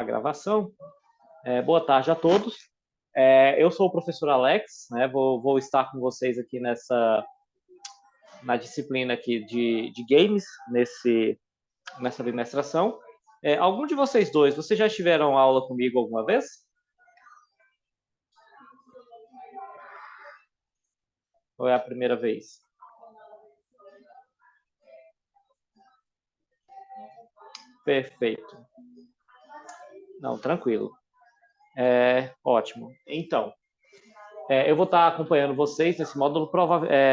a gravação. Boa tarde a todos. Eu sou o professor Alex, né? Vou estar com vocês aqui na disciplina aqui de games, nessa bimestração. Algum de vocês dois, vocês já tiveram aula comigo alguma vez? Ou é a primeira vez? Perfeito. Não, tranquilo. Ótimo. Então, eu vou estar acompanhando vocês nesse módulo.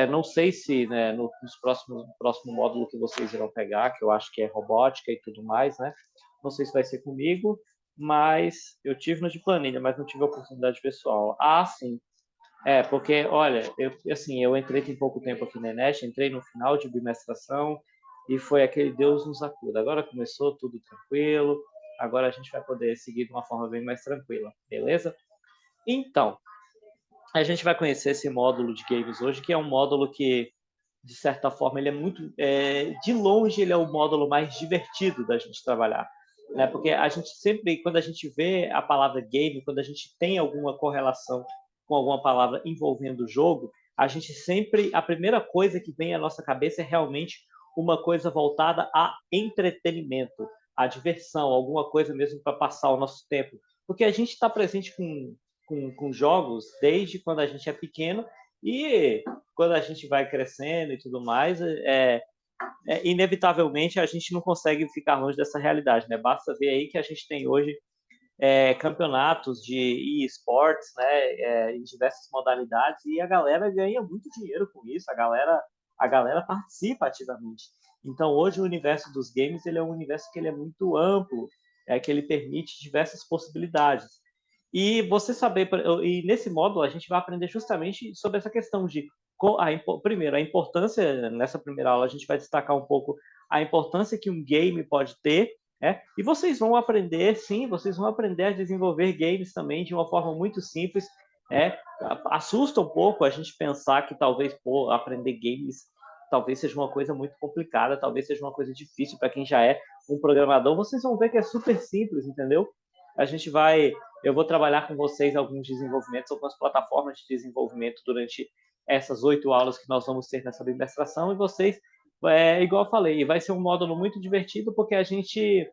Não sei se, né, no próximo módulo que vocês irão pegar, que eu acho que é robótica e tudo mais, né? Não sei se vai ser comigo, mas eu tive no de planilha, mas não tive a oportunidade pessoal. Ah, sim. Porque, olha, eu entrei tem pouco tempo aqui na Enes, entrei no final de bimestração e foi aquele Deus nos acuda. Agora começou tudo tranquilo, agora a gente vai poder seguir de uma forma bem mais tranquila, beleza? Então, a gente vai conhecer esse módulo de games hoje, que é um módulo que, de certa forma, ele é muito... de longe, ele é o módulo mais divertido da gente trabalhar, né? Porque a gente sempre, quando a gente vê a palavra game, quando a gente tem alguma correlação com alguma palavra envolvendo o jogo, a gente sempre... A primeira coisa que vem à nossa cabeça é realmente uma coisa voltada a entretenimento, a diversão, alguma coisa mesmo para passar o nosso tempo. Porque a gente está presente com jogos desde quando a gente é pequeno e quando a gente vai crescendo e tudo mais, inevitavelmente a gente não consegue ficar longe dessa realidade, né? Basta ver aí que a gente tem hoje campeonatos de esportes, né, em diversas modalidades e a galera ganha muito dinheiro com isso, a galera participa ativamente. Então hoje o universo dos games ele é um universo que ele é muito amplo, que ele permite diversas possibilidades. E você saber, e nesse módulo a gente vai aprender justamente sobre essa questão de, primeiro, a importância, nessa primeira aula a gente vai destacar um pouco a importância que um game pode ter, e vocês vão aprender, sim, vocês vão aprender a desenvolver games também de uma forma muito simples. Assusta um pouco a gente pensar que talvez aprender games talvez seja uma coisa muito complicada, talvez seja uma coisa difícil para quem já é um programador. Vocês vão ver que é super simples, entendeu? Eu vou trabalhar com vocês alguns desenvolvimentos, algumas plataformas de desenvolvimento durante essas 8 aulas que nós vamos ter nessa bimestração, e vocês, igual eu falei, vai ser um módulo muito divertido, porque a gente,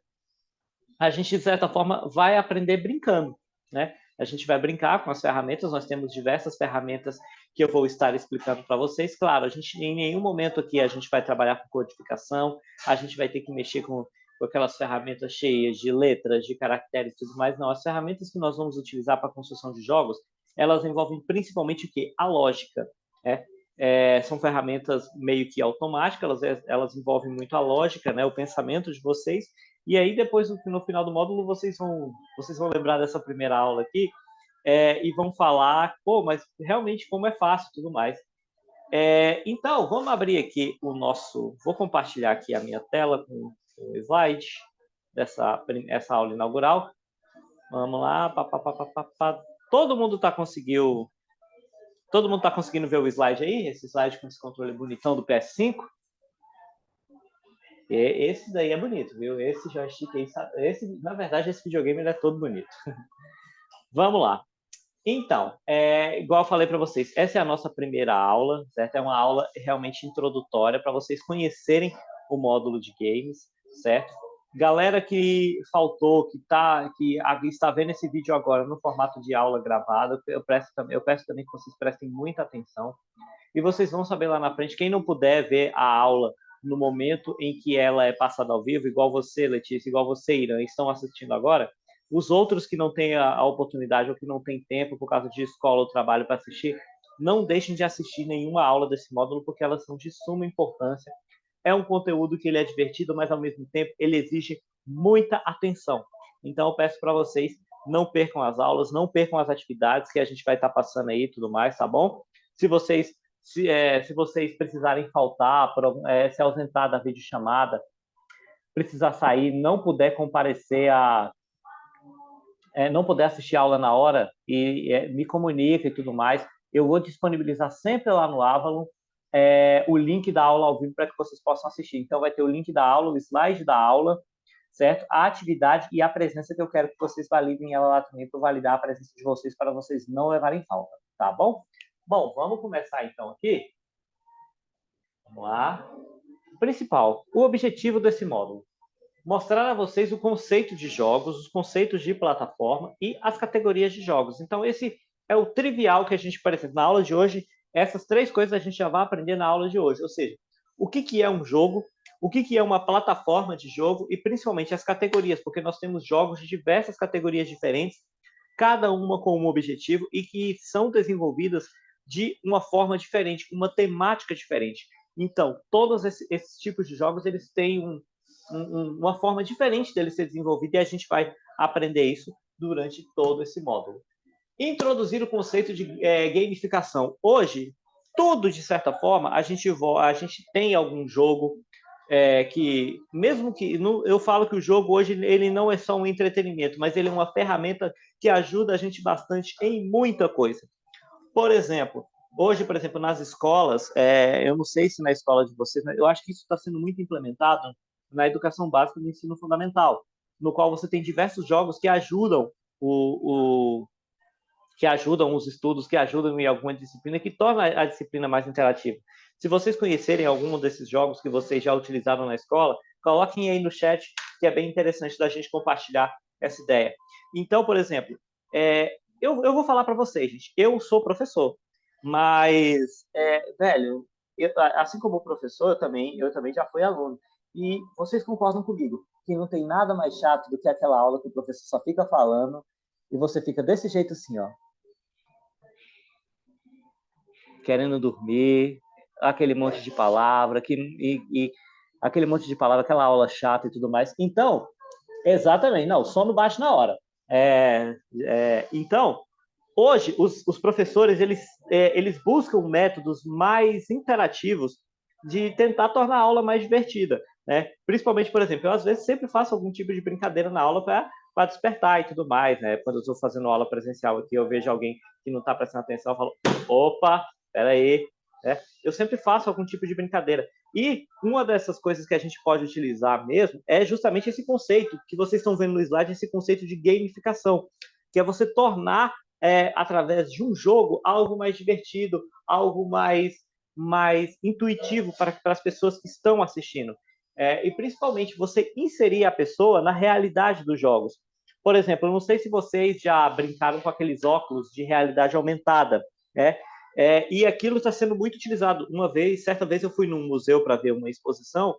de certa forma, vai aprender brincando, né? A gente vai brincar com as ferramentas, nós temos diversas ferramentas que eu vou estar explicando para vocês. Claro, em nenhum momento aqui a gente vai trabalhar com codificação, a gente vai ter que mexer com aquelas ferramentas cheias de letras, de caracteres e tudo mais. Não, as ferramentas que nós vamos utilizar para a construção de jogos, elas envolvem principalmente o quê? A lógica. São ferramentas meio que automáticas, elas envolvem muito a lógica, né, o pensamento de vocês. E aí, depois, no final do módulo, vocês vão lembrar dessa primeira aula aqui e vão falar, mas realmente como é fácil e tudo mais. Então, vamos abrir aqui vou compartilhar aqui a minha tela com o slide essa aula inaugural. Vamos lá. Todo mundo está conseguindo ver o slide aí? Esse slide com esse controle bonitão do PS5? Esse daí é bonito, viu? Esse joystick aí, na verdade, esse videogame ele é todo bonito. Vamos lá. Então, igual eu falei para vocês, essa é a nossa primeira aula, certo? É uma aula realmente introdutória para vocês conhecerem o módulo de games, certo? Galera que faltou, que está vendo esse vídeo agora no formato de aula gravada, eu peço também que vocês prestem muita atenção. E vocês vão saber lá na frente, quem não puder ver a aula no momento em que ela é passada ao vivo, igual você, Letícia, igual você, Irã, estão assistindo agora, os outros que não têm a oportunidade ou que não têm tempo por causa de escola ou trabalho para assistir, não deixem de assistir nenhuma aula desse módulo, porque elas são de suma importância. É um conteúdo que ele é divertido, mas ao mesmo tempo ele exige muita atenção. Então eu peço para vocês, não percam as aulas, não percam as atividades que a gente vai estar passando aí e tudo mais, tá bom? Se vocês precisarem faltar, se ausentar da videochamada, precisar sair, não puder comparecer não puder assistir a aula na hora, me comunica e tudo mais, eu vou disponibilizar sempre lá no Avalon o link da aula ao vivo para que vocês possam assistir. Então vai ter o link da aula, o slide da aula, certo? A atividade e a presença que eu quero que vocês validem ela lá também para validar a presença de vocês para vocês não levarem falta, tá bom? Bom, vamos começar então aqui. Vamos lá. Principal, o objetivo desse módulo: mostrar a vocês o conceito de jogos, os conceitos de plataforma e as categorias de jogos. Então, esse é o trivial que a gente, por exemplo, na aula de hoje, essas três coisas a gente já vai aprender na aula de hoje. Ou seja, o que é um jogo, o que é uma plataforma de jogo e principalmente as categorias, porque nós temos jogos de diversas categorias diferentes, cada uma com um objetivo e que são desenvolvidas de uma forma diferente, com uma temática diferente. Então, todos esses tipos de jogos, eles têm uma forma diferente dele ser desenvolvido e a gente vai aprender isso durante todo esse módulo. Introduzir o conceito de gamificação. Hoje, tudo, de certa forma, a gente tem algum jogo que, mesmo que... eu falo que o jogo hoje ele não é só um entretenimento, mas ele é uma ferramenta que ajuda a gente bastante em muita coisa. Por exemplo, hoje, por exemplo, nas escolas, eu não sei se na escola de vocês, eu acho que isso está sendo muito implementado na educação básica do ensino fundamental, no qual você tem diversos jogos que ajudam que ajudam os estudos, que ajudam em alguma disciplina, que torna a disciplina mais interativa. Se vocês conhecerem algum desses jogos que vocês já utilizaram na escola, coloquem aí no chat, que é bem interessante da gente compartilhar essa ideia. Então, por exemplo, eu vou falar para vocês, gente, eu sou professor, mas, velho, assim como professor, eu também já fui aluno. E vocês concordam comigo que não tem nada mais chato do que aquela aula que o professor só fica falando e você fica desse jeito assim, ó, querendo dormir, aquele monte de palavra, aquele monte de palavra, aquela aula chata e tudo mais. Então, exatamente, não, o sono bate na hora. Então, hoje, os professores, eles buscam métodos mais interativos de tentar tornar a aula mais divertida, né? Principalmente, por exemplo, eu às vezes sempre faço algum tipo de brincadeira na aula para despertar e tudo mais, né? Quando eu estou fazendo aula presencial aqui, eu vejo alguém que não está prestando atenção, eu falo, opa, peraí, né? Eu sempre faço algum tipo de brincadeira. E uma dessas coisas que a gente pode utilizar mesmo é justamente esse conceito que vocês estão vendo no slide, esse conceito de gamificação, que é você tornar, através de um jogo, algo mais divertido, algo mais intuitivo para as pessoas que estão assistindo. E principalmente você inserir a pessoa na realidade dos jogos. Por exemplo, eu não sei se vocês já brincaram com aqueles óculos de realidade aumentada, né? E aquilo está sendo muito utilizado. Certa vez eu fui num museu para ver uma exposição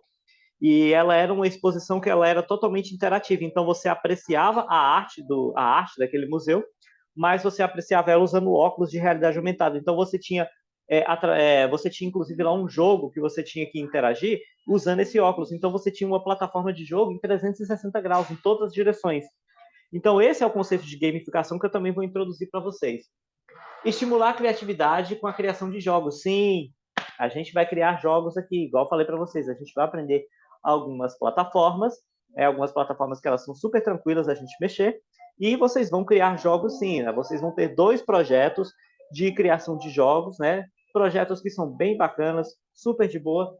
e ela era uma exposição que ela era totalmente interativa. Então você apreciava a arte daquele museu, mas você apreciava ela usando óculos de realidade aumentada. Então você tinha inclusive lá um jogo que você tinha que interagir usando esse óculos. Então você tinha uma plataforma de jogo em 360 graus, em todas as direções. Então esse é o conceito de gamificação que eu também vou introduzir para vocês. Estimular a criatividade com a criação de jogos. Sim, a gente vai criar jogos aqui, igual eu falei para vocês, a gente vai aprender algumas plataformas que elas são super tranquilas a gente mexer, e vocês vão criar jogos sim, né? Vocês vão ter 2 projetos de criação de jogos, né? Projetos que são bem bacanas, super de boa,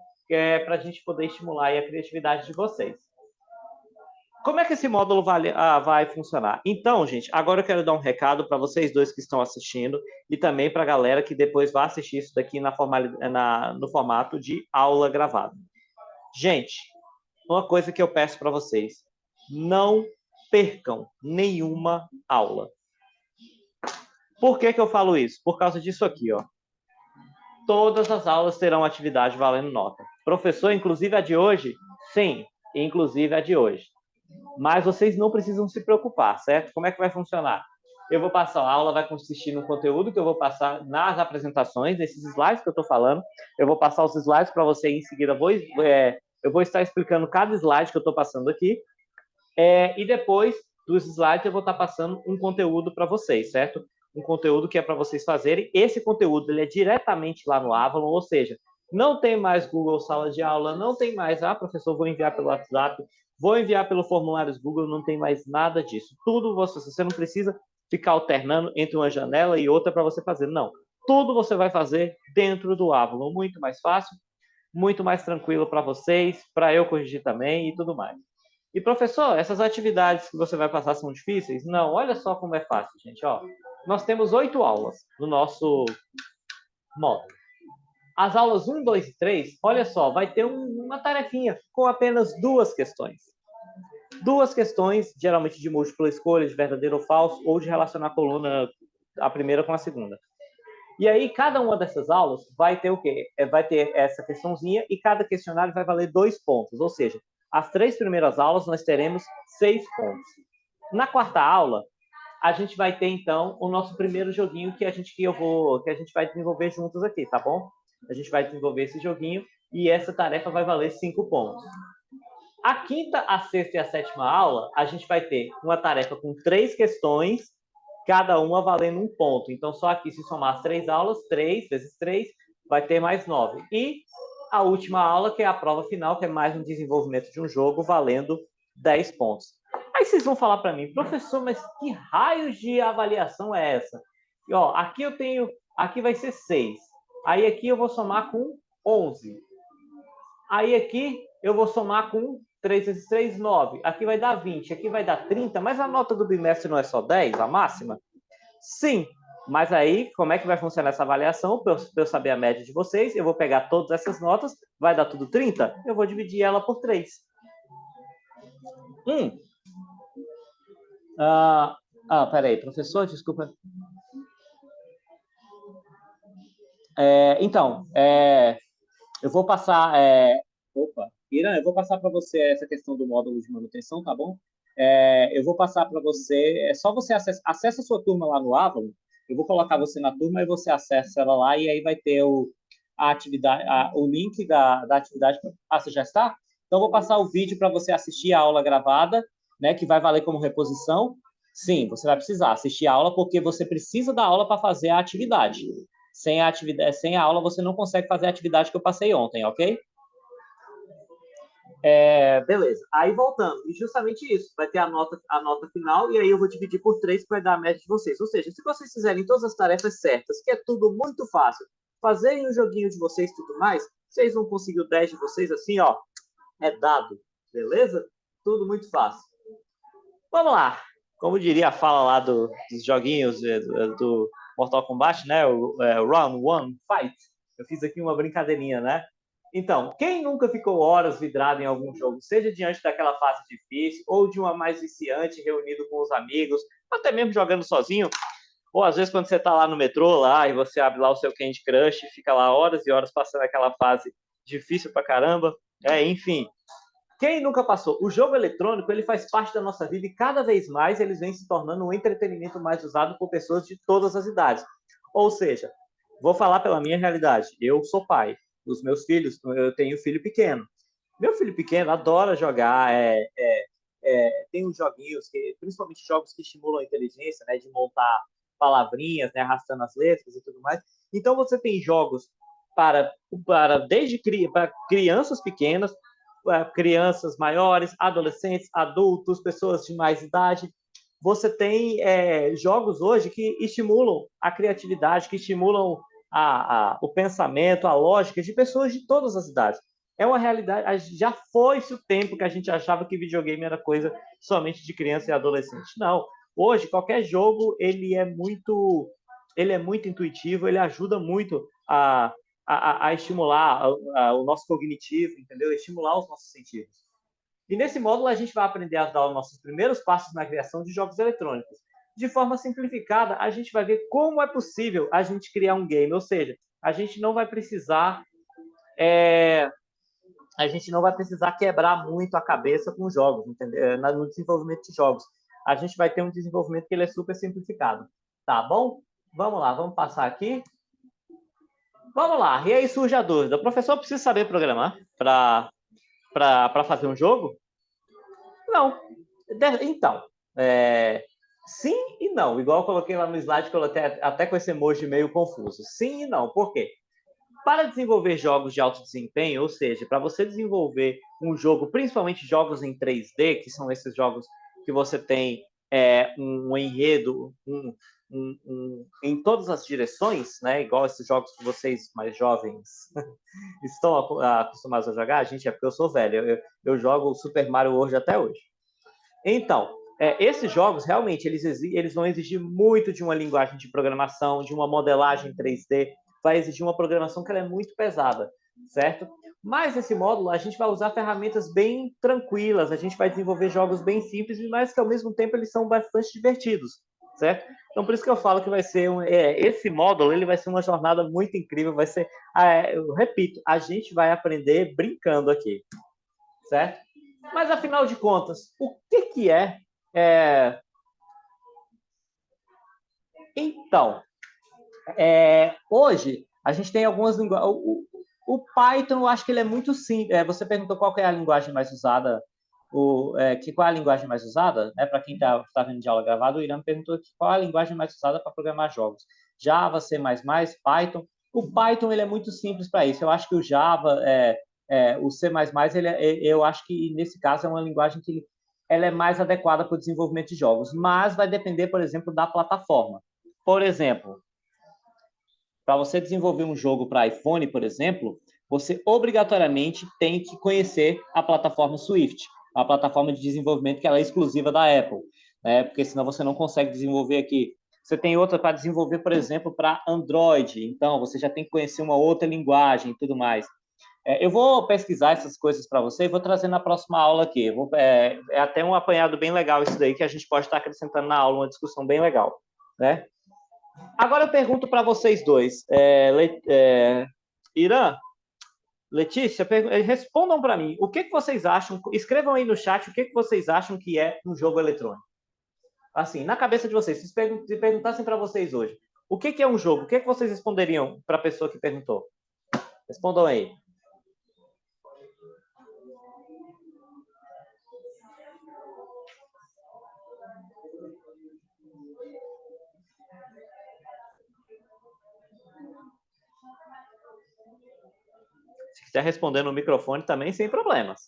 para a gente poder estimular aí a criatividade de vocês. Como é que esse módulo vai funcionar? Então, gente, agora eu quero dar um recado para vocês dois que estão assistindo e também para a galera que depois vai assistir isso daqui no formato de aula gravada. Gente, uma coisa que eu peço para vocês: não percam nenhuma aula. Por que eu falo isso? Por causa disso aqui, ó. Todas as aulas terão atividade valendo nota. Professor, inclusive a de hoje? Sim, inclusive a de hoje. Mas vocês não precisam se preocupar, certo? Como é que vai funcionar? Eu vou passar a aula, vai consistir no conteúdo que eu vou passar nas apresentações, nesses slides que eu estou falando. Eu vou passar os slides para você e em seguida eu vou estar explicando cada slide que eu estou passando aqui. E depois dos slides eu vou estar passando um conteúdo para vocês, certo? Um conteúdo que é para vocês fazerem. Esse conteúdo ele é diretamente lá no Avalon, ou seja, não tem mais Google Sala de Aula, não tem mais, professor, vou enviar pelo WhatsApp, vou enviar pelo formulário Google, não tem mais nada disso. Tudo você não precisa ficar alternando entre uma janela e outra para você fazer, não. Tudo você vai fazer dentro do Avalon, muito mais fácil, muito mais tranquilo para vocês, para eu corrigir também e tudo mais. E, professor, essas atividades que você vai passar são difíceis? Não, olha só como é fácil, gente. Ó, nós temos 8 aulas no nosso módulo. As aulas 1, 2 e 3, olha só, vai ter uma tarefinha com apenas 2 questões. 2 questões, geralmente de múltipla escolha, de verdadeiro ou falso, ou de relacionar a coluna, a primeira com a segunda. E aí, cada uma dessas aulas vai ter o quê? Vai ter essa questãozinha e cada questionário vai valer 2 pontos. Ou seja, as 3 primeiras aulas nós teremos 6 pontos. Na quarta aula, a gente vai ter, então, o nosso primeiro joguinho que a gente vai desenvolver juntos aqui, tá bom? A gente vai desenvolver esse joguinho e essa tarefa vai valer 5 pontos. A quinta, a sexta e a sétima aula, a gente vai ter uma tarefa com 3 questões, cada uma valendo 1 ponto. Então, só aqui, se somar as 3 aulas, 3 vezes 3, vai ter mais 9. E a última aula, que é a prova final, que é mais um desenvolvimento de um jogo, valendo 10 pontos. Aí vocês vão falar para mim, professor, mas que raios de avaliação é essa? E, ó, aqui vai ser 6. Aí aqui eu vou somar com 11. Aí aqui eu vou somar com 3 vezes 3, 9. Aqui vai dar 20, aqui vai dar 30, mas a nota do bimestre não é só 10, a máxima? Sim, mas aí como é que vai funcionar essa avaliação? Para eu saber a média de vocês, eu vou pegar todas essas notas, vai dar tudo 30? Eu vou dividir ela por 3. Peraí, professor, desculpa. Então, eu vou passar... Irã, eu vou passar para você essa questão do módulo de manutenção, tá bom? Eu vou passar para você... É só você acessa a sua turma lá no Avalon, eu vou colocar você na turma e você acessa ela lá e aí vai ter a atividade, o link da atividade. Você já está? Então, eu vou passar o vídeo para você assistir a aula gravada, né, que vai valer como reposição. Sim, você vai precisar assistir a aula porque você precisa da aula para fazer a atividade. Sem a aula, você não consegue fazer a atividade que eu passei ontem, ok? Beleza. Aí voltando, e justamente isso, vai ter a nota final, e aí eu vou dividir por 3 que vai dar a média de vocês. Ou seja, se vocês fizerem todas as tarefas certas, que é tudo muito fácil, fazerem o joguinho de vocês e tudo mais, vocês vão conseguir o 10 de vocês assim, ó, é dado. Beleza? Tudo muito fácil. Vamos lá. Como diria a fala lá dos joguinhos do Mortal Kombat, né? O Round 1 Fight. Eu fiz aqui uma brincadeirinha, né? Então, quem nunca ficou horas vidrado em algum jogo, seja diante daquela fase difícil ou de uma mais viciante, reunido com os amigos, até mesmo jogando sozinho, ou às vezes quando você está lá no metrô lá e você abre lá o seu Candy Crush e fica lá horas e horas passando aquela fase difícil pra caramba, enfim. Quem nunca passou? O jogo eletrônico, ele faz parte da nossa vida e cada vez mais eles vêm se tornando um entretenimento mais usado por pessoas de todas as idades. Ou seja, vou falar pela minha realidade. Eu sou pai. Os meus filhos, eu tenho filho pequeno. Meu filho pequeno adora jogar, tem uns joguinhos, principalmente jogos que estimulam a inteligência, né, de montar palavrinhas, né, arrastando as letras e tudo mais. Então você tem jogos para crianças pequenas, crianças maiores, adolescentes, adultos, pessoas de mais idade. Você tem jogos hoje que estimulam a criatividade, que estimulam o pensamento, a lógica de pessoas de todas as idades. É uma realidade. Já foi-se o tempo que a gente achava que videogame era coisa somente de criança e adolescente. Não. Hoje, qualquer jogo ele é muito intuitivo, ele ajuda muito a estimular o nosso cognitivo, entendeu? Estimular os nossos sentidos. E nesse módulo a gente vai aprender a dar os nossos primeiros passos na criação de jogos eletrônicos. De forma simplificada, a gente vai ver como é possível a gente criar um game, ou seja, a gente não vai precisar quebrar muito a cabeça com jogos, entendeu? No desenvolvimento de jogos. A gente vai ter um desenvolvimento que ele é super simplificado. Tá bom? Vamos lá, vamos passar aqui. Vamos lá, e aí surge a dúvida. O professor precisa saber programar para fazer um jogo? Não. Então, sim e não. Igual eu coloquei lá no slide, coloquei até com esse emoji meio confuso. Sim e não. Por quê? Para desenvolver jogos de alto desempenho, ou seja, para você desenvolver um jogo, principalmente jogos em 3D, que são esses jogos que você tem um enredo em todas as direções, né? Igual esses jogos que vocês mais jovens estão acostumados a jogar. Gente, é porque eu sou velho. Eu jogo Super Mario World até hoje. Então, esses jogos, realmente, eles vão exigir muito de uma linguagem de programação, de uma modelagem 3D. Vai exigir uma programação que ela é muito pesada, certo? Mas nesse módulo, a gente vai usar ferramentas bem tranquilas, a gente vai desenvolver jogos bem simples, mas que, ao mesmo tempo, eles são bastante divertidos, certo? Então, por isso que eu falo que vai ser esse módulo, ele vai ser uma jornada muito incrível, vai ser, eu repito, a gente vai aprender brincando aqui, certo? Mas, afinal de contas, o que é... Então, hoje, a gente tem algumas linguagens... O Python, eu acho que ele é muito simples. Você perguntou qual é a linguagem mais usada, qual é a linguagem mais usada, né? Para quem está vendo de aula gravada, o Irã perguntou qual é a linguagem mais usada para programar jogos. Java, C++, Python. O Python ele é muito simples para isso. Eu acho que o Java, o C++, eu acho que nesse caso é uma linguagem que ela é mais adequada para o desenvolvimento de jogos, mas vai depender, por exemplo, da plataforma. Por exemplo, para você desenvolver um jogo para iPhone, por exemplo, você obrigatoriamente tem que conhecer a plataforma Swift, a plataforma de desenvolvimento que ela é exclusiva da Apple, né? Porque senão você não consegue desenvolver aqui. Você tem outra para desenvolver, por exemplo, para Android, então você já tem que conhecer uma outra linguagem e tudo mais. Eu vou pesquisar essas coisas para você e vou trazer na próxima aula aqui. É até um apanhado bem legal isso daí, que a gente pode estar acrescentando na aula, uma discussão bem legal, né? Agora eu pergunto para vocês dois. Irã, Letícia, respondam para mim. O que vocês acham? Escrevam aí no chat o que vocês acham que é um jogo eletrônico. Assim, na cabeça de vocês, se perguntassem para vocês hoje, o que é um jogo? O que vocês responderiam para a pessoa que perguntou? Respondam aí. Se quiser responder no microfone também, sem problemas.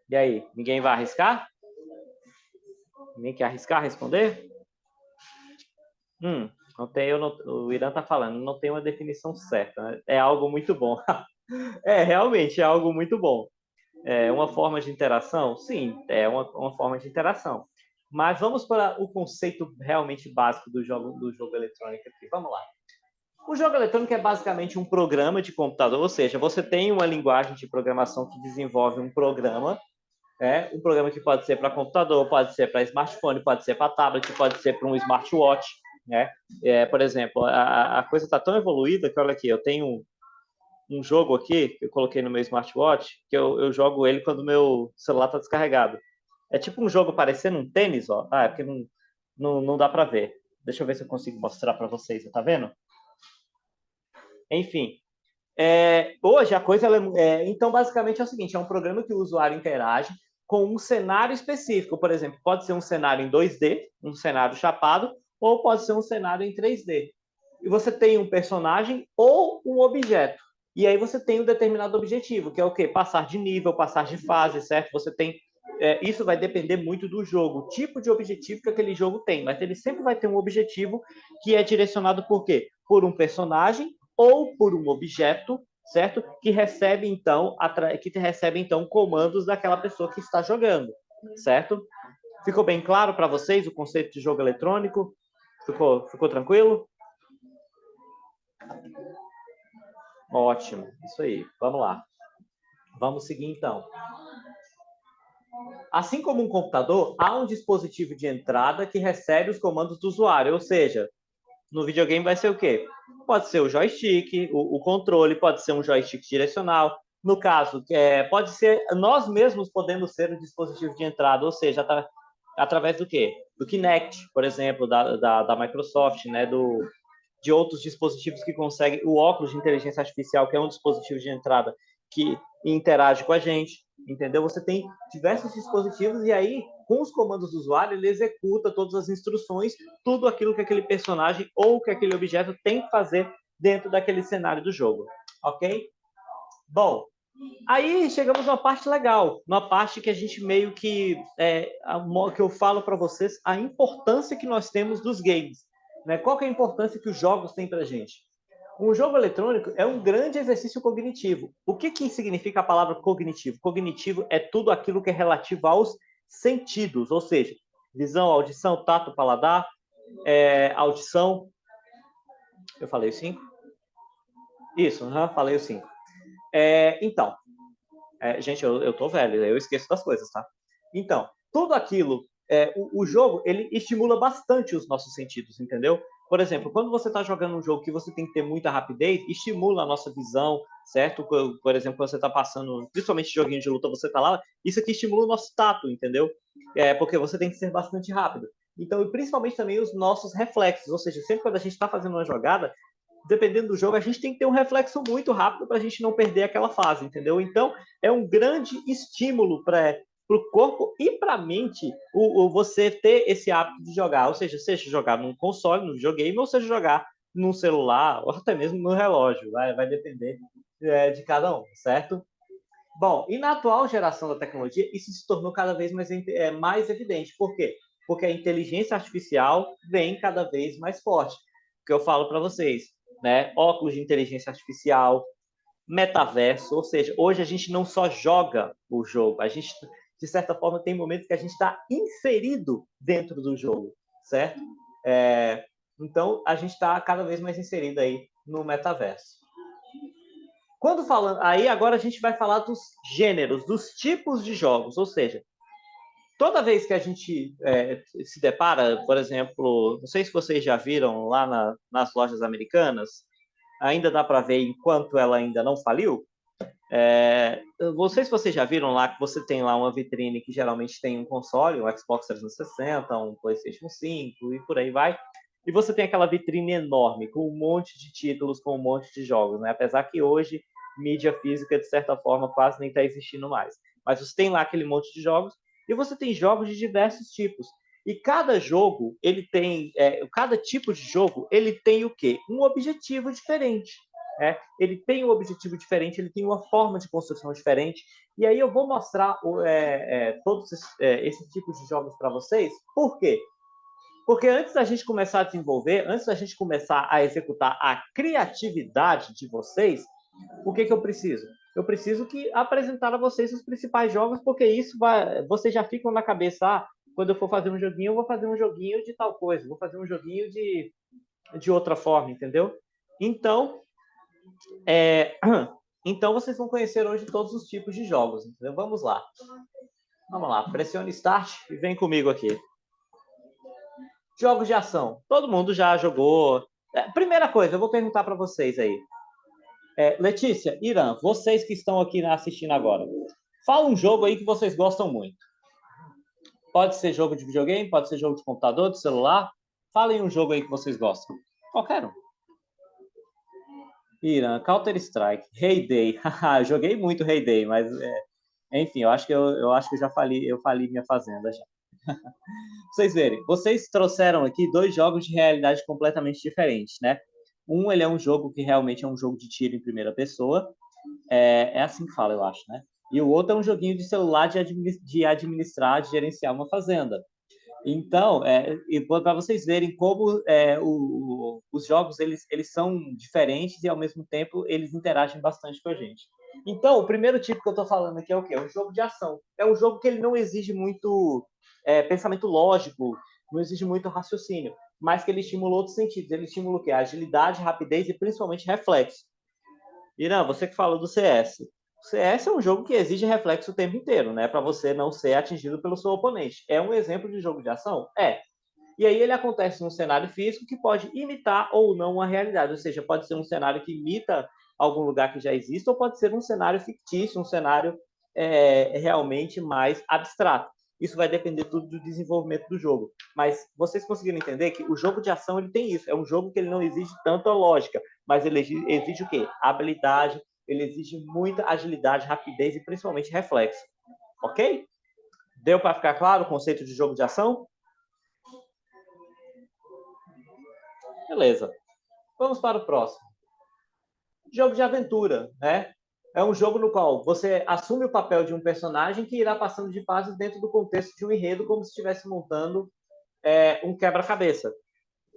E aí, ninguém vai arriscar? Ninguém quer arriscar responder? Não tem, o Irã está falando, não tem uma definição certa. Né? É algo muito bom. Realmente é algo muito bom. É uma forma de interação? Sim, é uma forma de interação. Mas vamos para o conceito realmente básico do jogo eletrônico aqui. Vamos lá. O jogo eletrônico é basicamente um programa de computador, ou seja, você tem uma linguagem de programação que desenvolve um programa, um programa que pode ser para computador, pode ser para smartphone, pode ser para tablet, pode ser para um smartwatch, né? Por exemplo, a coisa está tão evoluída que, olha aqui, eu tenho um jogo aqui que eu coloquei no meu smartwatch, que eu jogo ele quando o meu celular está descarregado. É tipo um jogo parecendo um tênis, ó. É porque não dá para ver. Deixa eu ver se eu consigo mostrar para vocês, tá vendo? Enfim, hoje a coisa... então, basicamente é o seguinte, é um programa que o usuário interage com um cenário específico. Por exemplo, pode ser um cenário em 2D, um cenário chapado, ou pode ser um cenário em 3D. E você tem um personagem ou um objeto. E aí você tem um determinado objetivo, que é o quê? Passar de nível, passar de fase, certo? Você tem... isso vai depender muito do jogo, o tipo de objetivo que aquele jogo tem, mas ele sempre vai ter um objetivo que é direcionado por quê? Por um personagem ou por um objeto, certo? Que recebe então comandos daquela pessoa que está jogando, certo? Ficou bem claro para vocês o conceito de jogo eletrônico? Ficou tranquilo? Ótimo, isso aí. Vamos lá. Vamos seguir então. Assim como um computador, há um dispositivo de entrada que recebe os comandos do usuário, ou seja, no videogame vai ser o quê? Pode ser o joystick, o controle, pode ser um joystick direcional. No caso, pode ser nós mesmos podemos ser o dispositivo de entrada, ou seja, através do quê? Do Kinect, por exemplo, da Microsoft, né? De outros dispositivos que conseguem, o óculos de inteligência artificial, que é um dispositivo de entrada que interage com a gente, entendeu? Você tem diversos dispositivos e aí, com os comandos do usuário, ele executa todas as instruções, tudo aquilo que aquele personagem ou que aquele objeto tem que fazer dentro daquele cenário do jogo, ok? Bom, aí chegamos numa parte legal, numa parte que a gente meio que que eu falo para vocês a importância que nós temos dos games, né? Qual que é a importância que os jogos têm para a gente? Um jogo eletrônico é um grande exercício cognitivo. O que significa a palavra cognitivo? Cognitivo é tudo aquilo que é relativo aos sentidos, ou seja, visão, audição, tato, paladar, audição. Eu falei os 5? Isso, falei os 5. Então, gente, eu tô velho, eu esqueço das coisas, tá? Então, tudo aquilo, o jogo, ele estimula bastante os nossos sentidos, entendeu? Por exemplo, quando você está jogando um jogo que você tem que ter muita rapidez, estimula a nossa visão, certo? Por exemplo, quando você está passando, principalmente joguinho de luta, você está lá, isso aqui estimula o nosso tato, entendeu? Porque você tem que ser bastante rápido. Então, e principalmente também os nossos reflexos, ou seja, sempre quando a gente está fazendo uma jogada, dependendo do jogo, a gente tem que ter um reflexo muito rápido para a gente não perder aquela fase, entendeu? Então, é um grande estímulo para o corpo e para a mente você ter esse hábito de jogar, ou seja jogar num console, no videogame, ou seja jogar num celular, ou até mesmo no relógio, vai depender de cada um, certo? Bom, e na atual geração da tecnologia, isso se tornou cada vez mais evidente. Por quê? Porque a inteligência artificial vem cada vez mais forte. O que eu falo para vocês, né? Óculos de inteligência artificial, metaverso, ou seja, hoje a gente não só joga o jogo, a gente, de certa forma, tem momentos que a gente está inserido dentro do jogo, certo? Então, a gente está cada vez mais inserido aí no metaverso. Quando falando, aí agora a gente vai falar dos gêneros, dos tipos de jogos, ou seja, toda vez que a gente se depara, por exemplo, não sei se vocês já viram lá nas lojas americanas, ainda dá para ver enquanto ela ainda não faliu. Não sei se vocês já viram lá que você tem lá uma vitrine que geralmente tem um console, um Xbox 360, um PlayStation 5 e por aí vai. E você tem aquela vitrine enorme com um monte de títulos, com um monte de jogos, né? Apesar que hoje mídia física, de certa forma, quase nem está existindo mais. Mas você tem lá aquele monte de jogos e você tem jogos de diversos tipos. E cada jogo, ele tem, cada tipo de jogo, ele tem o quê? Um objetivo diferente. Ele tem um objetivo diferente, ele tem uma forma de construção diferente. E aí eu vou mostrar todos esses tipos de jogos para vocês. Por quê? Porque antes da gente começar a desenvolver, antes da gente começar a executar a criatividade de vocês, o que eu preciso? Eu preciso apresentar a vocês os principais jogos, porque isso vocês já ficam na cabeça, quando eu for fazer um joguinho, eu vou fazer um joguinho de tal coisa, vou fazer um joguinho de outra forma, entendeu? Então, então vocês vão conhecer hoje todos os tipos de jogos, entendeu? Vamos lá. Vamos lá, pressione Start e vem comigo aqui. Jogos de ação. Todo mundo já jogou. Primeira coisa, eu vou perguntar para vocês aí. Letícia, Irã, vocês que estão aqui assistindo agora, fala um jogo aí que vocês gostam muito. Pode ser jogo de videogame, pode ser jogo de computador, de celular. Falem um jogo aí que vocês gostam. Qualquer um. Irã, Counter-Strike, Hay Day. Joguei muito Hay Day, mas enfim, eu acho que eu já fali minha fazenda já. Vocês verem, vocês trouxeram aqui dois jogos de realidade completamente diferentes, né? Ele é um jogo que realmente é um jogo de tiro em primeira pessoa, é assim que fala, eu acho, né? E o outro é um joguinho de celular de administrar, de gerenciar uma fazenda. Então, para vocês verem como os jogos eles são diferentes e ao mesmo tempo eles interagem bastante com a gente. Então, o primeiro tipo que eu estou falando aqui é o quê? É um jogo de ação. É um jogo que ele não exige muito pensamento lógico, não exige muito raciocínio, mas que ele estimula outros sentidos. Ele estimula o quê? Agilidade, rapidez e principalmente reflexo. Irã, você que falou do CS. O CS é um jogo que exige reflexo o tempo inteiro, né? Para você não ser atingido pelo seu oponente. É um exemplo de jogo de ação? E aí ele acontece num cenário físico que pode imitar ou não a realidade. Ou seja, pode ser um cenário que imita algum lugar que já existe, ou pode ser um cenário fictício, um cenário realmente mais abstrato. Isso vai depender tudo do desenvolvimento do jogo. Mas vocês conseguiram entender que o jogo de ação ele tem isso. É um jogo que ele não exige tanta lógica, mas ele exige o quê? Habilidade, ele exige muita agilidade, rapidez e principalmente reflexo. Ok? Deu para ficar claro o conceito de jogo de ação? Beleza. Vamos para o próximo. Jogo de aventura, né? É um jogo no qual você assume o papel de um personagem que irá passando de fases dentro do contexto de um enredo, como se estivesse montando um quebra-cabeça.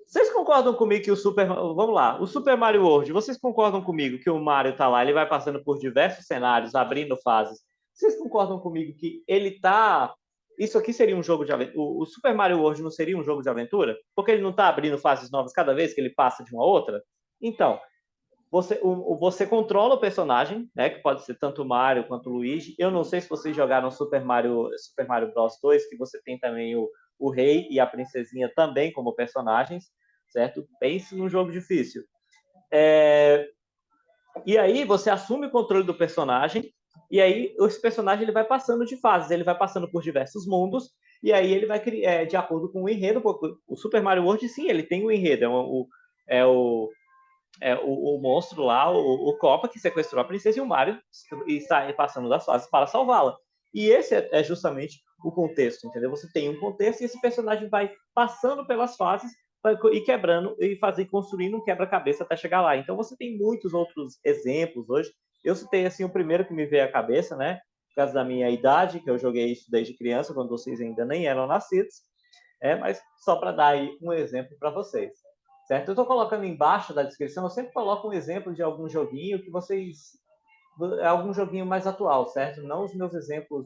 Vocês concordam comigo que o Super... Vamos lá. O Super Mario World, vocês concordam comigo que o Mario tá lá, ele vai passando por diversos cenários, abrindo fases. Vocês concordam comigo que ele tá... Isso aqui seria um jogo de aventura? O Super Mario World não seria um jogo de aventura? Porque ele não tá abrindo fases novas cada vez que ele passa de uma a outra? Então, você controla o personagem, né? Que pode ser tanto o Mario quanto o Luigi. Eu não sei se vocês jogaram Super Mario Bros 2, que você tem também o rei e a princesinha também como personagens, certo? Pense num jogo difícil. E aí você assume o controle do personagem, e aí esse personagem ele vai passando de fases, ele vai passando por diversos mundos, e aí ele vai criar, de acordo com o enredo, o Super Mario World, sim, ele tem um enredo, é o monstro lá, o Copa, que sequestrou a princesa, e o Mario e está passando das fases para salvá-la. E esse é justamente o contexto, entendeu? Você tem um contexto e esse personagem vai passando pelas fases e quebrando e construindo um quebra-cabeça até chegar lá. Então você tem muitos outros exemplos hoje. Eu citei assim o primeiro que me veio à cabeça, né? Por causa da minha idade, que eu joguei isso desde criança, quando vocês ainda nem eram nascidos. Mas só para dar aí um exemplo para vocês. Certo? Eu estou colocando embaixo da descrição, eu sempre coloco um exemplo de algum joguinho que vocês. Algum joguinho mais atual, certo? Não os meus exemplos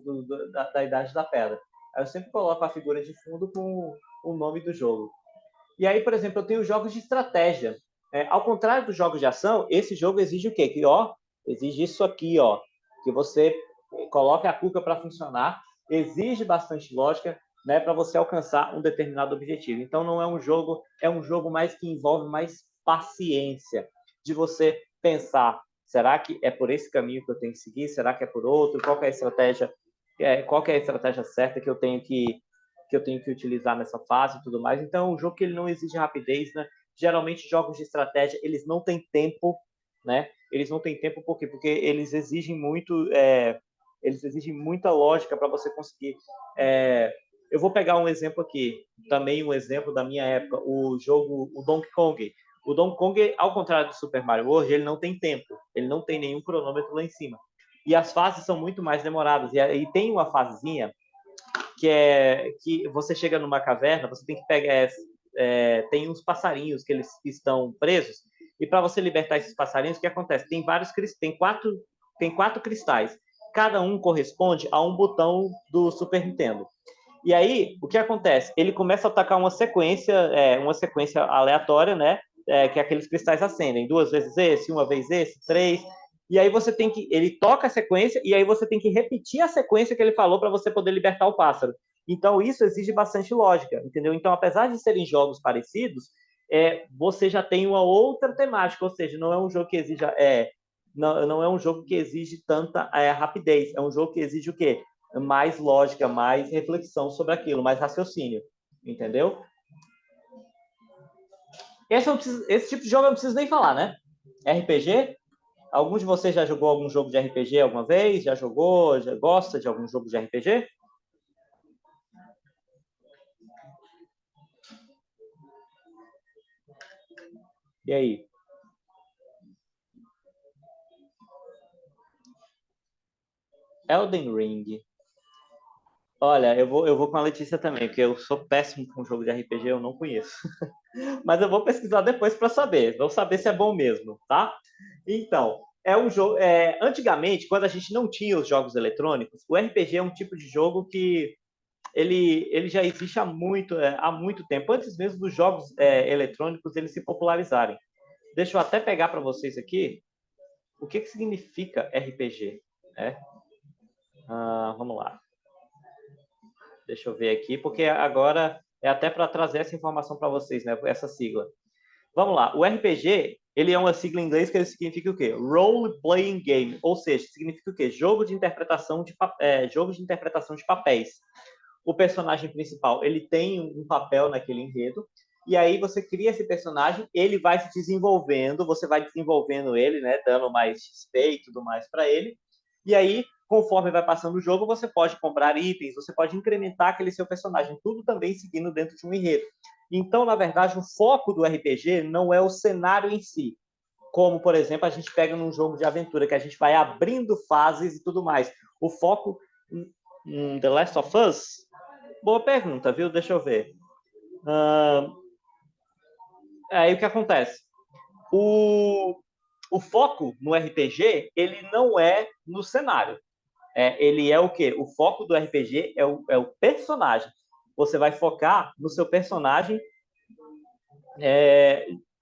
da Idade da Pedra. Eu sempre coloco a figura de fundo com o nome do jogo. E aí, por exemplo, eu tenho jogos de estratégia. Ao contrário dos jogos de ação, esse jogo exige o quê? Que, exige isso aqui, que você coloque a cuca para funcionar, exige bastante lógica, né, para você alcançar um determinado objetivo. Então, não é um jogo, é um jogo mais que envolve mais paciência, de você pensar, será que é por esse caminho que eu tenho que seguir? Será que é por outro? Qual é a estratégia? Qual é a estratégia certa que eu tenho que utilizar nessa fase e tudo mais. Então, é um jogo que ele não exige rapidez, né? Geralmente, jogos de estratégia, eles não têm tempo, né? Eles não têm tempo por quê? Porque eles exigem muita lógica para você conseguir. Eu vou pegar um exemplo aqui, também um exemplo da minha época, o Donkey Kong. O Donkey Kong, ao contrário do Super Mario World, ele não tem tempo, ele não tem nenhum cronômetro lá em cima. E as fases são muito mais demoradas. E aí tem uma fasezinha que você chega numa caverna, você tem que pegar tem uns passarinhos que eles estão presos e para você libertar esses passarinhos, o que acontece? Tem quatro cristais, cada um corresponde a um botão do Super Nintendo. E aí, o que acontece? Ele começa a atacar uma sequência aleatória, né? Que aqueles cristais acendem. 2 vezes esse, 1 vez esse, 3. E aí ele toca a sequência e aí você tem que repetir a sequência que ele falou para você poder libertar o pássaro. Então isso exige bastante lógica, entendeu? Então apesar de serem jogos parecidos, você já tem uma outra temática, ou seja, não é um jogo que exija não é um jogo que exige tanta rapidez, é um jogo que exige o quê? Mais lógica, mais reflexão sobre aquilo, mais raciocínio, entendeu? Esse tipo de jogo eu não preciso nem falar, né? RPG, algum de vocês já jogou algum jogo de RPG alguma vez? Já jogou? Já gosta de algum jogo de RPG? E aí? Elden Ring. Olha, eu vou com a Letícia também, porque eu sou péssimo com jogo de RPG, eu não conheço. Mas eu vou pesquisar depois para saber. Vou saber se é bom mesmo, tá? Então, é um jogo. Antigamente, quando a gente não tinha os jogos eletrônicos, o RPG é um tipo de jogo que ele já existe há muito tempo, antes mesmo dos jogos eletrônicos eles se popularizarem. Deixa eu até pegar para vocês aqui o que significa RPG. Né? Vamos lá. Deixa eu ver aqui, porque agora é até para trazer essa informação para vocês, né? Essa sigla. Vamos lá. O RPG, ele é uma sigla em inglês que significa o quê? Role Playing Game, ou seja, significa o quê? Jogo de interpretação de papéis. O personagem principal, ele tem um papel naquele enredo, e aí você cria esse personagem, ele vai se desenvolvendo, você vai desenvolvendo ele, né, dando mais XP e tudo mais para ele, e aí conforme vai passando o jogo, você pode comprar itens, você pode incrementar aquele seu personagem, tudo também seguindo dentro de um enredo. Então, na verdade, o foco do RPG não é o cenário em si, como, por exemplo, a gente pega num jogo de aventura, que a gente vai abrindo fases e tudo mais. O foco em The Last of Us? Boa pergunta, viu? Deixa eu ver. Aí o que acontece? O foco no RPG, ele não é no cenário. Ele é o quê? O foco do RPG é o personagem. Você vai focar no seu personagem.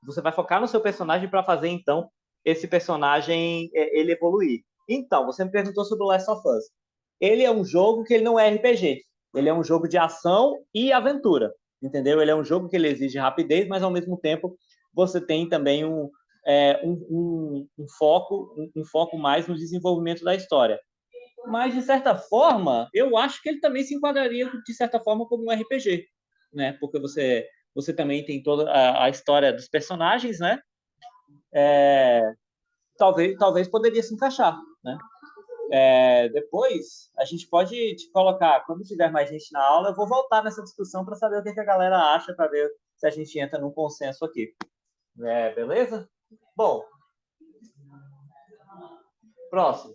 Você vai focar no seu personagem para fazer, então, esse personagem ele evoluir. Então, você me perguntou sobre o Last of Us. Ele é um jogo que ele não é RPG. Ele é um jogo de ação e aventura, entendeu? Ele é um jogo que ele exige rapidez, mas, ao mesmo tempo, você tem também um foco mais no desenvolvimento da história. Mas, de certa forma, eu acho que ele também se enquadraria, de certa forma, como um RPG, né? Porque você também tem toda a história dos personagens, né? Talvez poderia se encaixar, né? Depois, a gente pode te colocar, quando tiver mais gente na aula, eu vou voltar nessa discussão para saber o que a galera acha, para ver se a gente entra num consenso aqui. Beleza? Bom, próximo.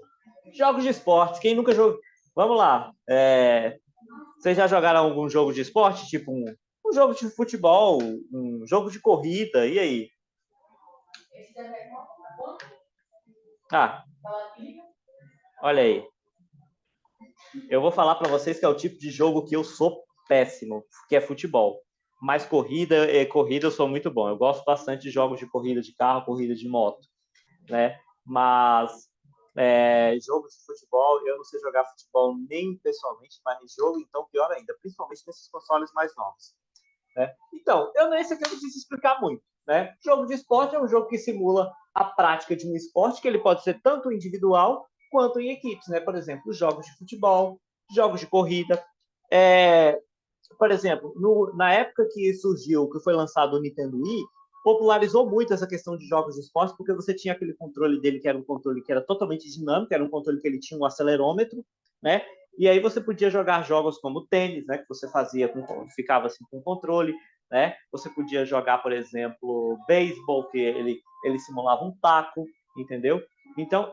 Jogos de esporte. Quem nunca jogou? Vamos lá. Vocês já jogaram algum jogo de esporte? Tipo um jogo de futebol, um jogo de corrida, e aí? Ah, olha aí. Eu vou falar para vocês que é o tipo de jogo que eu sou péssimo, que é futebol. Mas corrida eu sou muito bom. Eu gosto bastante de jogos de corrida de carro, corrida de moto, né? Mas jogo de futebol, eu não sei jogar futebol nem pessoalmente, mas jogo, então, pior ainda, principalmente nesses consoles mais novos. Né? Então, esse aqui eu não preciso explicar muito. Né? Jogo de esporte é um jogo que simula a prática de um esporte, que ele pode ser tanto individual quanto em equipes. Né? Por exemplo, jogos de futebol, jogos de corrida. Por exemplo, na época que surgiu, que foi lançado o Nintendo Wii, popularizou muito essa questão de jogos de esporte, porque você tinha aquele controle dele, que era um controle que era totalmente dinâmico, era um controle que ele tinha um acelerômetro, né? E aí você podia jogar jogos como tênis, né? Que você ficava assim com controle, né? Você podia jogar, por exemplo, beisebol, que ele simulava um taco, entendeu? Então,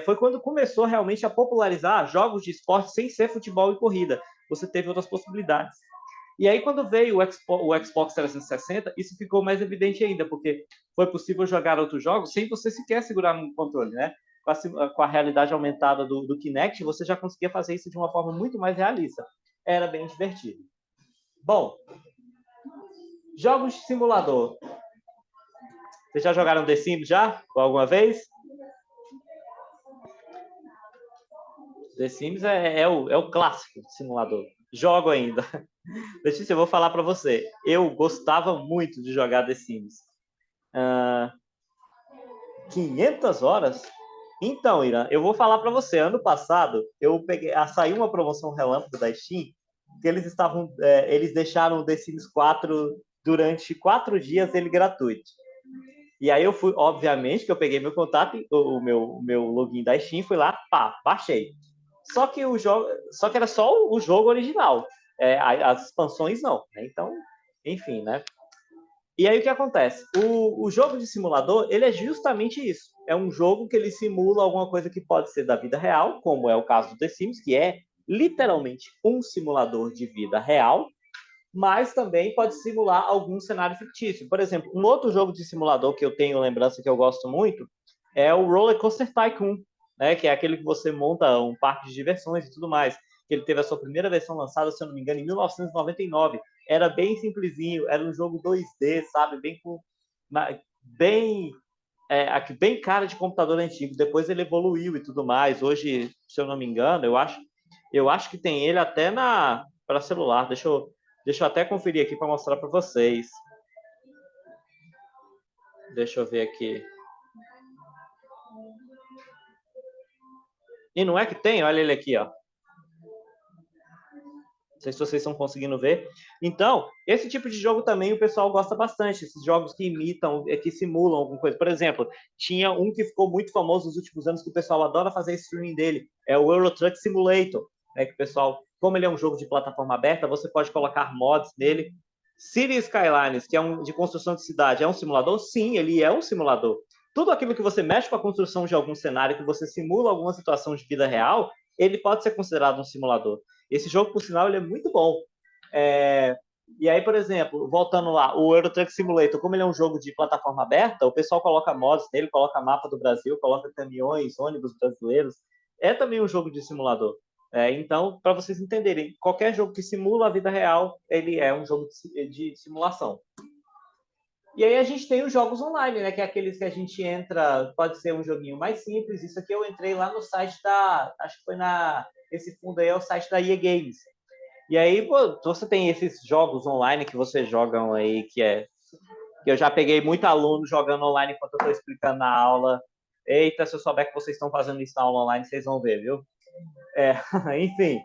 foi quando começou realmente a popularizar jogos de esporte sem ser futebol e corrida. Você teve outras possibilidades. E aí, quando veio o Xbox 360, isso ficou mais evidente ainda, porque foi possível jogar outros jogos sem você sequer segurar no controle, né? Com a realidade aumentada do Kinect, você já conseguia fazer isso de uma forma muito mais realista. Era bem divertido. Bom, jogos de simulador. Vocês já jogaram The Sims já? Alguma vez? The Sims é o clássico de simulador. Jogo ainda. Letícia, eu vou falar para você. Eu gostava muito de jogar The Sims. 500 horas? Então, Irã, eu vou falar para você. Ano passado, saiu uma promoção relâmpago da Steam, que eles deixaram o The Sims 4 durante 4 dias ele gratuito. E aí eu fui, obviamente, que eu peguei meu contato, meu login da Steam, fui lá, pá, baixei. Só que era só o jogo original. As expansões não. Né? Então, enfim, né? E aí o que acontece? O jogo de simulador, ele é justamente isso. É um jogo que ele simula alguma coisa que pode ser da vida real, como é o caso do The Sims, que é literalmente um simulador de vida real, mas também pode simular algum cenário fictício. Por exemplo, um outro jogo de simulador que eu tenho lembrança que eu gosto muito é o Roller Coaster Tycoon, né, que é aquele que você monta um parque de diversões e tudo mais. Que ele teve a sua primeira versão lançada, se eu não me engano, em 1999. Era bem simplesinho, era um jogo 2D, sabe? Bem, bem cara de computador antigo. Depois ele evoluiu e tudo mais. Hoje, se eu não me engano, eu acho que tem ele até para celular. Deixa eu até conferir aqui para mostrar para vocês. Deixa eu ver aqui. E não é que tem? Olha ele aqui, ó. sei se vocês estão conseguindo ver. Então, esse tipo de jogo também o pessoal gosta bastante, esses jogos que imitam, que simulam alguma coisa. Por exemplo, tinha um que ficou muito famoso nos últimos anos, que o pessoal adora fazer streaming dele, é o Euro Truck Simulator, né, que o pessoal, como ele é um jogo de plataforma aberta, você pode colocar mods nele. City Skylines, que é um de construção de cidade, é um simulador? Sim, ele é um simulador. Tudo aquilo que você mexe com a construção de algum cenário, que você simula alguma situação de vida real, ele pode ser considerado um simulador. Esse jogo, por sinal, ele é muito bom. E aí, por exemplo, voltando lá, o Euro Truck Simulator, como ele é um jogo de plataforma aberta, o pessoal coloca mods nele, coloca mapa do Brasil, coloca caminhões, ônibus brasileiros. É também um jogo de simulador. Então, para vocês entenderem, qualquer jogo que simula a vida real, ele é um jogo de simulação. E aí a gente tem os jogos online, né? Que é aqueles que a gente entra, pode ser um joguinho mais simples. Isso aqui eu entrei lá no site acho que foi esse fundo aí é o site da EA Games. E aí você tem esses jogos online que vocês jogam aí, que eu já peguei muito aluno jogando online enquanto eu estou explicando na aula. Eita, se eu souber que vocês estão fazendo isso na aula online, vocês vão ver, viu? Enfim,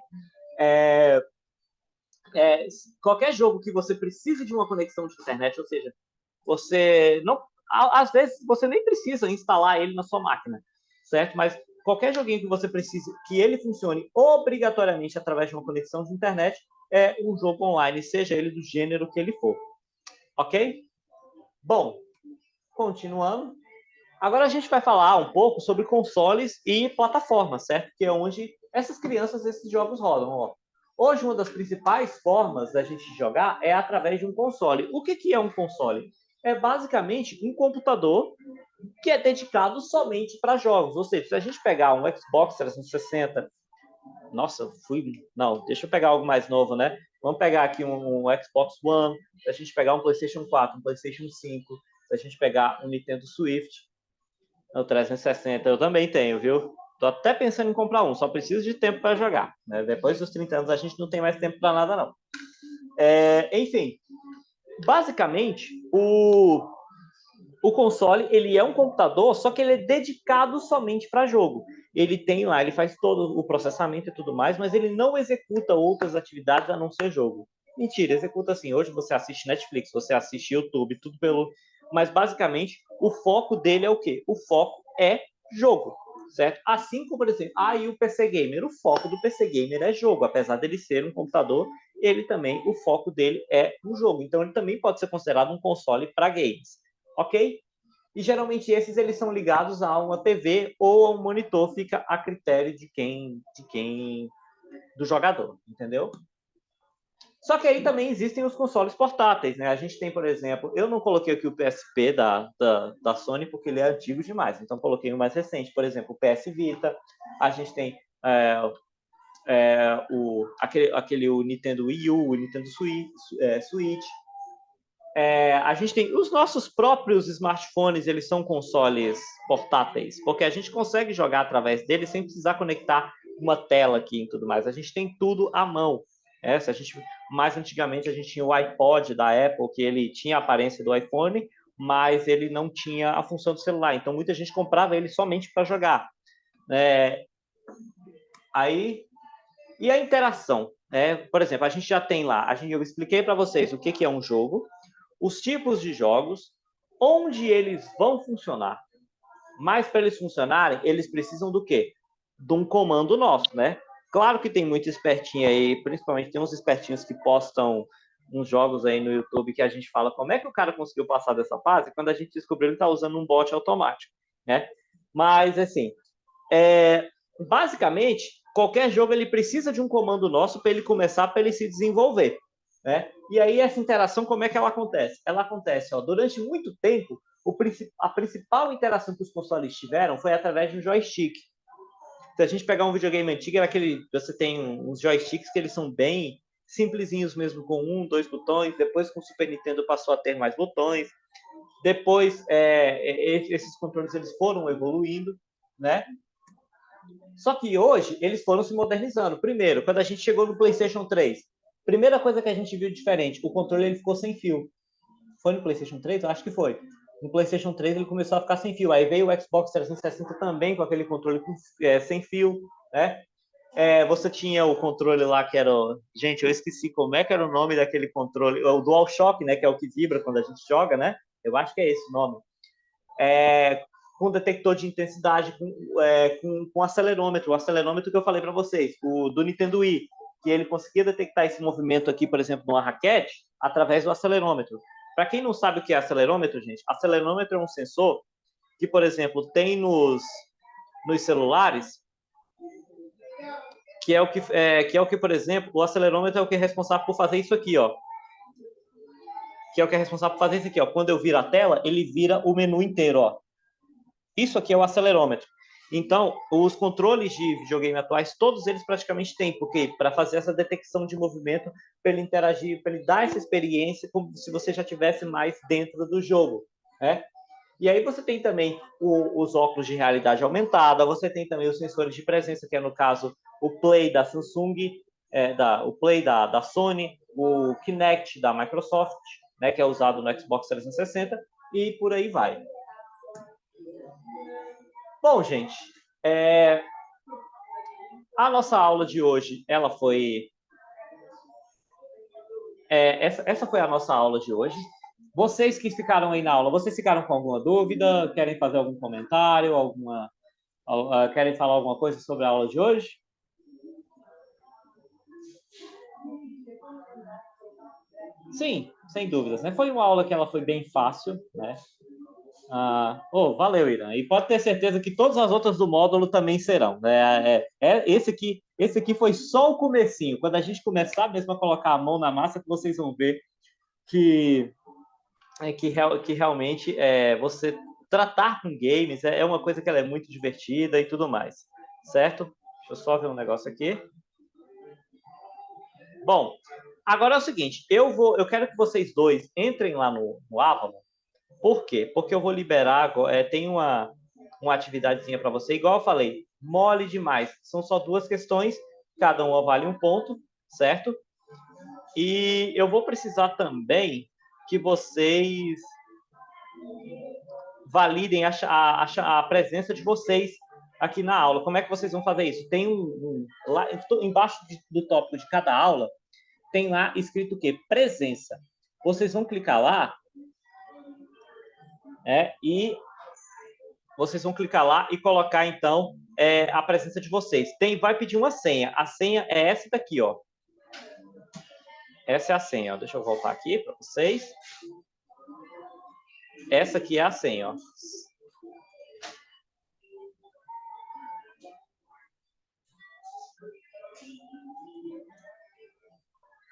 qualquer jogo que você precise de uma conexão de internet, ou seja, você não, às vezes você nem precisa instalar ele na sua máquina, certo? Mas qualquer joguinho que você precise que ele funcione obrigatoriamente através de uma conexão de internet é um jogo online, seja ele do gênero que ele for. Ok? Bom, continuando. Agora a gente vai falar um pouco sobre consoles e plataformas, certo? Que é onde essas crianças, esses jogos rodam. Ó. Hoje, uma das principais formas da gente jogar é através de um console. O que é um console? É basicamente um computador que é dedicado somente para jogos. Ou seja, se a gente pegar um Xbox 360, nossa, não, deixa eu pegar algo mais novo, né? Vamos pegar aqui um Xbox One, se a gente pegar um PlayStation 4, um PlayStation 5, se a gente pegar um Nintendo Switch, o 360 eu também tenho, viu? Tô até pensando em comprar um, só preciso de tempo para jogar. Né? Depois dos 30 anos a gente não tem mais tempo para nada, não. Enfim, basicamente, o console ele é um computador, só que ele é dedicado somente para jogo. Ele tem lá, ele faz todo o processamento e tudo mais, mas ele não executa outras atividades a não ser jogo. Mentira, executa assim. Hoje você assiste Netflix, você assiste YouTube, tudo pelo. Mas basicamente o foco dele é o quê? O foco é jogo, certo? Assim como, por exemplo, e o PC Gamer. O foco do PC Gamer é jogo, apesar dele ser um computador, ele também, o foco dele é um jogo. Então ele também pode ser considerado um console para games, ok? E geralmente esses eles são ligados a uma TV ou a um monitor, fica a critério de quem do jogador, entendeu? Só que aí também existem os consoles portáteis, né? A gente tem, por exemplo, eu não coloquei aqui o PSP da Sony porque ele é antigo demais, então coloquei o mais recente, por exemplo, o PS Vita, a gente tem o Nintendo Wii U, o Nintendo Switch. A gente tem os nossos próprios smartphones, eles são consoles portáteis, porque a gente consegue jogar através deles sem precisar conectar uma tela aqui e tudo mais. A gente tem tudo à mão. Mais antigamente a gente tinha o iPod da Apple, que ele tinha a aparência do iPhone, mas ele não tinha a função do celular. Então muita gente comprava ele somente para jogar. E a interação? Por exemplo, a gente já tem lá, eu expliquei para vocês o que é um jogo, os tipos de jogos, onde eles vão funcionar. Mas para eles funcionarem, eles precisam do quê? De um comando nosso, né? Claro que tem muito espertinho aí, principalmente tem uns espertinhos que postam uns jogos aí no YouTube que a gente fala como é que o cara conseguiu passar dessa fase, quando a gente descobriu ele está usando um bot automático, né? Mas, assim, basicamente, qualquer jogo ele precisa de um comando nosso para ele começar, para ele se desenvolver, né? E aí essa interação, como é que ela acontece? Ela acontece, durante muito tempo, a principal interação que os consoles tiveram foi através de um joystick. Se a gente pegar um videogame antigo, você tem uns joysticks que eles são bem simplesinhos mesmo, com 1, 2 botões. Depois, com o Super Nintendo, passou a ter mais botões. Depois, esses controles eles foram evoluindo, né? Só que hoje, eles foram se modernizando. Primeiro, quando a gente chegou no PlayStation 3, primeira coisa que a gente viu diferente, o controle ele ficou sem fio. Foi no PlayStation 3? Eu acho que foi. No PlayStation 3 ele começou a ficar sem fio. Aí veio o Xbox 360 também com aquele controle sem fio, né? Você tinha o controle lá que era... Gente, eu esqueci como é que era o nome daquele controle. O DualShock, né? Que é o que vibra quando a gente joga, né? Eu acho que é esse o nome. Com detector de intensidade, com acelerômetro. O acelerômetro que eu falei para vocês, o do Nintendo Wii, que ele conseguia detectar esse movimento aqui, por exemplo, numa raquete, através do acelerômetro. Para quem não sabe o que é acelerômetro, gente, acelerômetro é um sensor que, por exemplo, tem nos celulares, que é o que, por exemplo, o acelerômetro é o que é responsável por fazer isso aqui, ó. Que é o que é responsável por fazer isso aqui, ó. Quando eu viro a tela, ele vira o menu inteiro, ó. Isso aqui é o acelerômetro. Então, os controles de videogame atuais, todos eles praticamente têm, porque para fazer essa detecção de movimento, para ele interagir, para ele dar essa experiência como se você já tivesse mais dentro do jogo, né? E aí você tem também os óculos de realidade aumentada, você tem também os sensores de presença, que é no caso o Play da Samsung, o Play da Sony, o Kinect da Microsoft, né, que é usado no Xbox 360, e por aí vai. Bom, gente, a nossa aula de hoje, ela foi... essa foi a nossa aula de hoje. Vocês que ficaram aí na aula, vocês ficaram com alguma dúvida? Querem fazer algum comentário? Querem falar alguma coisa sobre a aula de hoje? Sim, sem dúvidas, né? Foi uma aula que ela foi bem fácil, né? Valeu, Irã. E pode ter certeza que todas as outras do módulo também serão, né? Esse aqui foi só o comecinho. Quando a gente começar mesmo a colocar a mão na massa, que vocês vão ver que realmente você tratar com games é uma coisa que ela é muito divertida e tudo mais, certo? Deixa eu só ver um negócio aqui. Bom, agora é o seguinte, eu quero que vocês dois entrem lá no Avalon. Por quê? Porque eu vou liberar, tem uma atividadezinha para você, igual eu falei, mole demais. São só 2 questões, cada uma vale 1 ponto, certo? E eu vou precisar também que vocês validem a presença de vocês aqui na aula. Como é que vocês vão fazer isso? Tem lá embaixo do tópico de cada aula, tem lá escrito o quê? Presença. Vocês vão clicar lá e vocês vão clicar lá e colocar, então, a presença de vocês. Vai pedir uma senha. A senha é essa daqui, ó. Essa é a senha, ó. Deixa eu voltar aqui para vocês. Essa aqui é a senha, ó.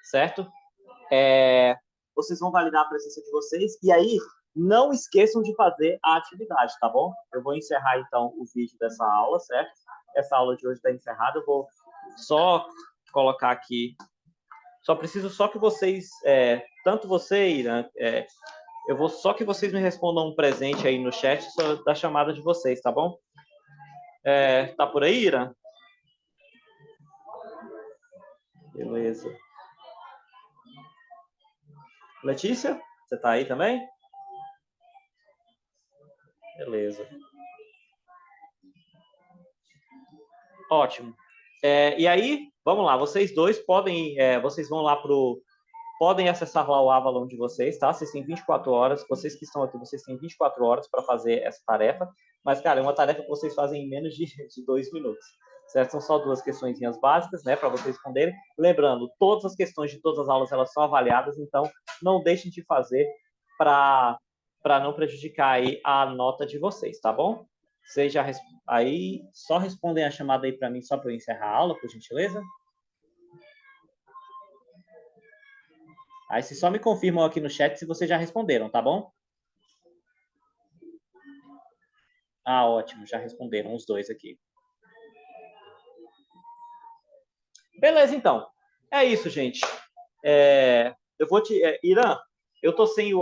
Certo? Vocês vão validar a presença de vocês e aí não esqueçam de fazer a atividade, tá bom? Eu vou encerrar, então, o vídeo dessa aula, certo? Essa aula de hoje está encerrada. Eu vou só colocar aqui... Só preciso que vocês... tanto você, Irã... eu vou só que vocês me respondam um presente aí no chat da chamada de vocês, tá bom? Tá por aí, Irã? Beleza. Letícia, você tá aí também? Beleza. Ótimo. E aí, vamos lá, vocês dois podem, vocês vão lá podem acessar lá o Avalon de vocês, tá? Vocês têm 24 horas, vocês que estão aqui, vocês têm 24 horas para fazer essa tarefa, mas, cara, é uma tarefa que vocês fazem em menos de 2 minutos, certo? São só 2 questõezinhas básicas, né, para vocês responderem. Lembrando, todas as questões de todas as aulas, elas são avaliadas, então não deixem de fazer para não prejudicar aí a nota de vocês, tá bom? Vocês já aí só respondem a chamada aí para mim, só para eu encerrar a aula, por gentileza. Aí vocês só me confirmam aqui no chat se vocês já responderam, tá bom? Ótimo, já responderam os dois aqui. Beleza, então. É isso, gente. Eu vou te... Irã, eu tô sem o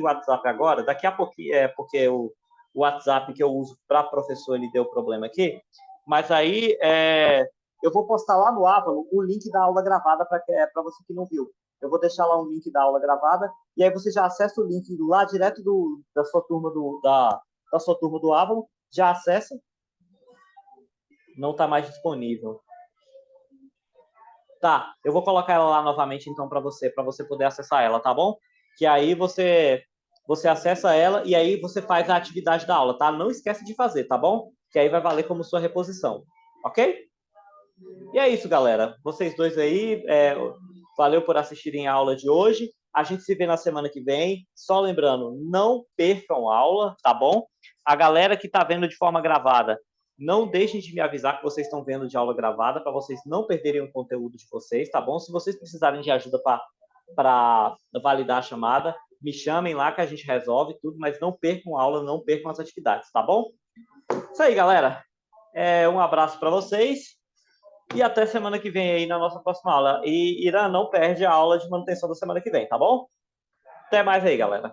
WhatsApp agora, daqui a pouquinho, porque o WhatsApp que eu uso para professor, ele deu problema aqui, mas aí eu vou postar lá no Avalon o link da aula gravada para você que não viu. Eu vou deixar lá um link da aula gravada, e aí você já acessa o link lá direto da sua turma da sua turma do Avalon, já acessa, não está mais disponível. Tá, eu vou colocar ela lá novamente, então, para você poder acessar ela, tá bom? Que aí você acessa ela e aí você faz a atividade da aula, tá? Não esquece de fazer, tá bom? Que aí vai valer como sua reposição, ok? E é isso, galera. Vocês dois aí, valeu por assistirem a aula de hoje. A gente se vê na semana que vem. Só lembrando, não percam aula, tá bom? A galera que está vendo de forma gravada, não deixem de me avisar que vocês estão vendo de aula gravada, para vocês não perderem o conteúdo de vocês, tá bom? Se vocês precisarem de ajuda para validar a chamada, me chamem lá que a gente resolve tudo, mas não percam a aula, não percam as atividades, tá bom? Isso aí, galera. Um abraço para vocês. E até semana que vem aí na nossa próxima aula. E Irã, não perde a aula de manutenção da semana que vem, tá bom? Até mais aí, galera.